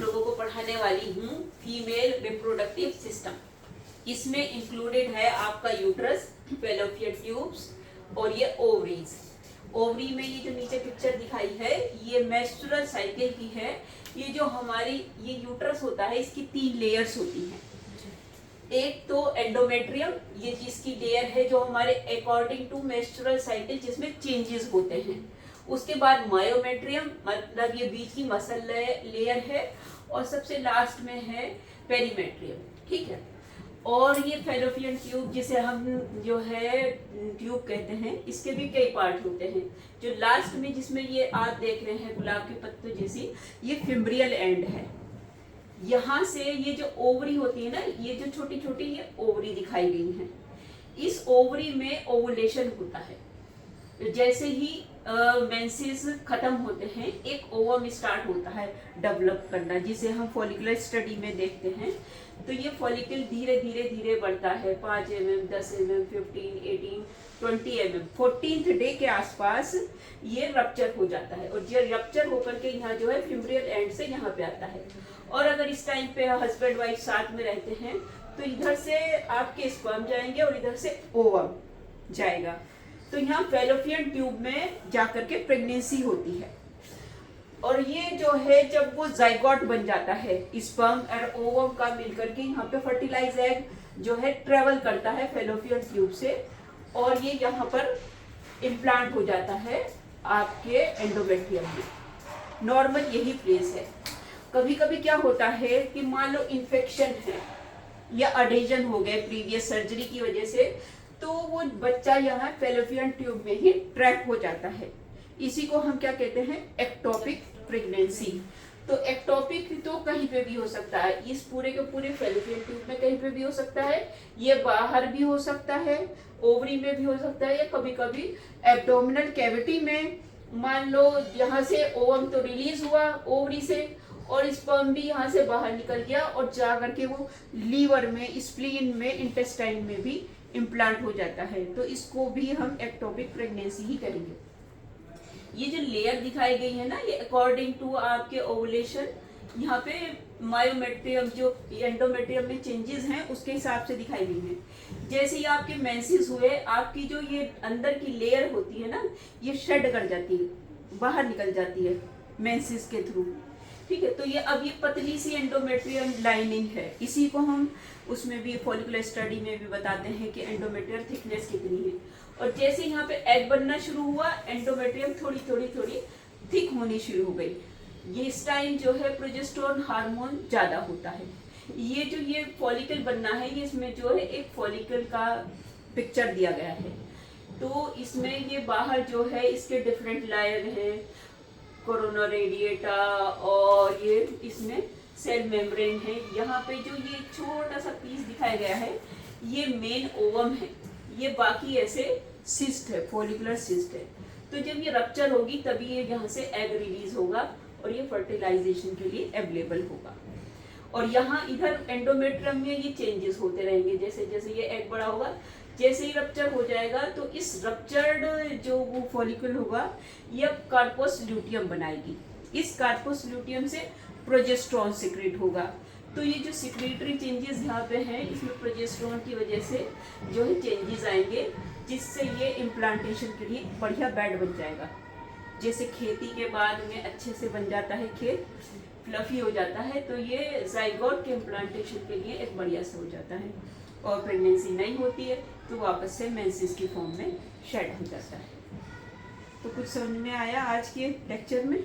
लोगों को पढ़ाने वाली हूँ फीमेल रिप्रोडक्टिव सिस्टम। इसमें इंक्लूडेड है आपका यूट्रस, फैलोपियन ट्यूब्स और ये ओवरीज। ओवरी में ये जो नीचे पिक्चर दिखाई है ये मेंस्ट्रुअल साइकिल की है। ये जो हमारी ये यूट्रस होता है इसकी 3 लेयर्स होती हैं। एक तो एंडोमेट्रियम, ये जिसकी लेयर है जो हमारे अकॉर्डिंग टू मेंस्ट्रुअल साइकिल जिसमें चेंजेस होते हैं। उसके बाद मायोमेट्रियम, मतलब ये बीच की मसल लेयर है। और सबसे लास्ट में है पेरीमेट्रियम, ठीक है। और ये फैलोपियन ट्यूब जिसे हम जो है ट्यूब कहते हैं, इसके भी कई पार्ट होते हैं। जो लास्ट में जिसमें ये आप देख रहे हैं गुलाब के पत्ते जैसी, ये फिम्ब्रियल एंड है। यहाँ से ये जो ओवरी होती है ना, ये जो छोटी छोटी ये ओवरी दिखाई गई हैं। इस ओवरी में ओवुलेशन होता है। जैसे ही मेंसेस खत्म होते हैं एक ओवम स्टार्ट होता है डेवलप करना, जिसे हम फॉलिकुलर स्टडी में देखते हैं। तो ये फॉलिकल धीरे धीरे धीरे बढ़ता है 5 mm, 10 mm, 15, 18, 20 mm। 14th day के आसपास ये रप्चर हो जाता है और ये रप्चर होकर के यहाँ जो है फिम्ब्रियल एंड से यहाँ पे आता है। और अगर इस टाइम पे हस्बैंड वाइफ साथ में रहते हैं तो इधर से आपके स्पर्म जाएंगे और इधर से ओवम जाएगा। तो यहाँ फैलोपियन ट्यूब में जाकर के प्रेगनेंसी होती है। और ये जो है जब वो जाइगोट बन जाता है स्पर्म और ओवम का मिलकर के यहाँ पे फर्टिलाइज एग जो है ट्रेवल करता है फैलोपियन ट्यूब से और ये यहाँ पर इम्प्लांट हो जाता है आपके एंडोमेट्रियम में। नॉर्मल यही प्लेस है। कभी कभी क्या होता है कि मान लो इन्फेक्शन है या अडेजन हो गए प्रीवियस सर्जरी की वजह से, तो वो बच्चा यहाँ फैलोपियन ट्यूब में ही ट्रैप हो जाता है। इसी को हम क्या कहते हैं, एक्टोपिक प्रेगनेंसी। तो एक्टोपिक तो कहीं पे भी हो सकता है, इस पूरे के पूरे फैलोपियन ट्यूब में कहीं पे भी हो सकता है, ये बाहर भी हो सकता है, ओवरी में भी हो सकता है, या कभी कभी एब्डोमिनल कैविटी में। मान लो यहाँ से ओवम तो रिलीज हुआ ओवरी से और स्पर्म भी यहाँ से बाहर निकल गया और जा करके वो लीवर में, स्प्लीन में, इंटेस्टाइन में भी इम्प्लांट हो जाता है। तो इसको भी हम एक्टोपिक प्रेगनेंसी ही करेंगे। ये जो लेयर दिखाई गई है ना, ये अकॉर्डिंग टू आपके ओवुलेशन, यहाँ पे मायोमेट्रियम जो एंडोमेट्रियम में चेंजेस हैं उसके हिसाब से दिखाई गई है। जैसे ही आपके मेंसेस हुए, आपकी जो ये अंदर की लेयर होती है ना, ये शेड कर जाती है, बाहर निकल जाती है मेंसेस के थ्रू, ठीक है। तो ये अब ये पतली सी एंडोमेट्रियम लाइनिंग है। इसी को हम उसमें भी फॉलिकुलर स्टडी में भी बताते हैं कि एंडोमेट्रियल थिकनेस कितनी है। और जैसे यहाँ पे एग बनना शुरू हुआ, एंडोमेट्रियम थोड़ी थोड़ी थोड़ी थिक होनी शुरू हो गई। ये इस टाइम जो है प्रोजेस्टेरोन हार्मोन ज्यादा होता है। ये जो ये फॉलिकल बनना है, ये इसमें जो है एक फॉलिकल का पिक्चर दिया गया है। तो इसमें ये बाहर जो है इसके डिफरेंट लेयर है, कोरोना रेडिएटा, और ये इसमें सेल मेम्ब्रेन है। यहाँ पे जो ये छोटा सा पीस दिखाया गया है ये मेन ओवम है, ये बाकी ऐसे सिस्ट है, फॉलिकुलर सिस्ट है। तो जब ये रप्चर होगी तभी ये यहाँ से एग रिलीज होगा और ये फर्टिलाइजेशन के लिए अवेलेबल होगा। और यहाँ इधर एंडोमेट्रियम में ये चेंजेस होते रहेंगे, जैसे जैसे ये एग बड़ा होगा, जैसे ही रप्चर हो जाएगा तो इस रप्चर्ड जो वो फॉलिकल होगा ये कार्पस ल्यूटियम बनाएगी। इस कार्पस ल्यूटियम से प्रोजेस्टेरोन सिक्रेट होगा। तो ये जो सिक्रेटरी चेंजेस यहाँ पे हैं, इसमें प्रोजेस्टेरोन की वजह से जो है चेंजेस आएंगे, जिससे ये इम्प्लांटेशन के लिए बढ़िया बेड बन जाएगा। जैसे खेती के बाद में अच्छे से बन जाता है, खेत फ्लफी हो जाता है, तो ये जाइगोट के इम्प्लांटेशन के लिए एक बढ़िया से हो जाता है। और प्रेगनेंसी नहीं होती है तो वापस से मेंसेस की फॉर्म में शेड हो जाता है। तो कुछ समझ में आया आज के लेक्चर में?